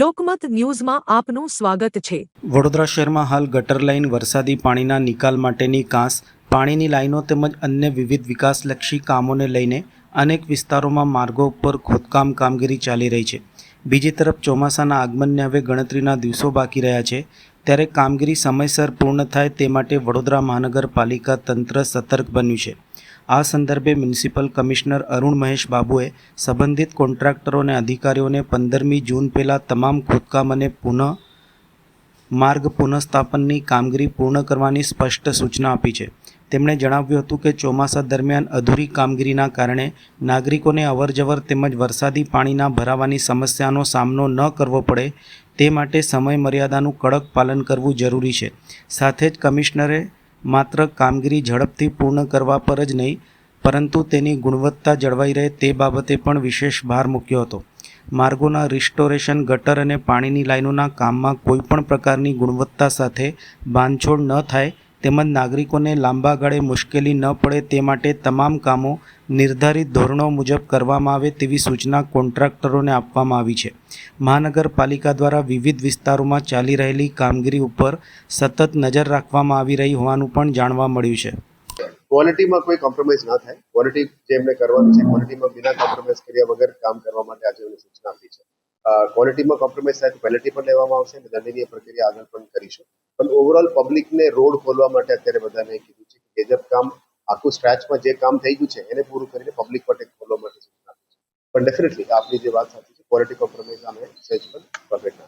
લોકમત ન્યૂઝમાં આપનું સ્વાગત છે। વડોદરા શહેરમાં હાલ ગટર લાઇન, વરસાદી પાણીના નિકાલ માટેની કાંસ, પાણીની લાઇનો તેમજ અન્ય વિવિધ વિકાસલક્ષી કામોને લઈને અનેક વિસ્તારોમાં માર્ગો ઉપર ખોદકામ કામગીરી ચાલી રહી છે। બીજી તરફ ચોમાસાના આગમનને હવે ગણતરીના દિવસો બાકી રહ્યા છે, ત્યારે કામગીરી સમયસર પૂર્ણ થાય તે માટે વડોદરા મહાનગરપાલિકા તંત્ર સતર્ક બન્યું છે। આ સંદર્ભે મ્યુનિસિપલ કમિશનર અરુણ મહેશ બાબુએ સંબંધિત કોન્ટ્રાક્ટરો અને અધિકારીઓને 15મી જૂન પહેલાં તમામ ખોદકામ અને માર્ગ પુનઃસ્થાપનની કામગીરી પૂર્ણ કરવાની સ્પષ્ટ સૂચના આપી છે। તેમણે જણાવ્યું હતું કે ચોમાસા દરમિયાન અધૂરી કામગીરીના કારણે નાગરિકોને અવરજવર તેમજ વરસાદી પાણીના ભરાવાની સમસ્યાનો સામનો ન કરવો પડે તે માટે સમય મર્યાદાનું કડક પાલન કરવું જરૂરી છે। સાથે જ કમિશનરે માત્ર કામગીરી ઝડપથી પૂર્ણ કરવા પર જ નહીં, પરંતુ તેની ગુણવત્તા જળવાઈ રહે તે બાબતે પણ વિશેષ ભાર મૂક્યો હતો। માર્ગોના રિસ્ટોરેશન, ગટર અને પાણીની લાઇનોના કામમાં કોઈપણ પ્રકારની ગુણવત્તા સાથે બાંધછોડ ન થાય તેમજ નાગરિકોને લાંબા ગાળે મુશ્કેલી ન પડે તે માટે તમામ કામો નિર્ધારિત ધોરણો મુજબ કરવામાં આવે તેવી સૂચના કોન્ટ્રાક્ટરોને આપવામાં આવી છે। મહાનગરપાલિકા દ્વારા વિવિધ વિસ્તારોમાં ચાલી રહેલી કામગીરી ઉપર સતત નજર રાખવામાં આવી રહી હોવાનું પણ જાણવા મળ્યું છે। ક્વોલિટીમાં કોઈ કોમ્પ્રોમાઇઝ ના થાય, ક્વોલિટી જે એમને કરવાની છે ક્વોલિટીમાં બિના કોમ્પ્રોમાઇઝ કર્યા વગર કામ કરવા માટે આજે એમને સૂચના આપી છે। ક્વોલિટીમાં કોમ્પ્રોમાઇઝ થાય તો પેનલ્ટી પણ લેવામાં આવશે અને દંડનીય પ્રક્રિયા આગળ પણ કરીશું। પણ ઓવરઓલ પબ્લિકને રોડ ખોલવા માટે અત્યારે બધાને કીધું છે કે ગેજબ કામ આખું સ્ટ્રેચમાં જે કામ થઈ ગયું છે એને પૂરું કરીને પબ્લિક માટે ખોલવા માટે સૂચના આપી છે। પણ ડેફિનેટલી આપની જે વાત સાચી છે, ક્વોલિટી કોમ્પ્રોમાઇઝ અમે સહેજ પણ પરફેક્ટ ના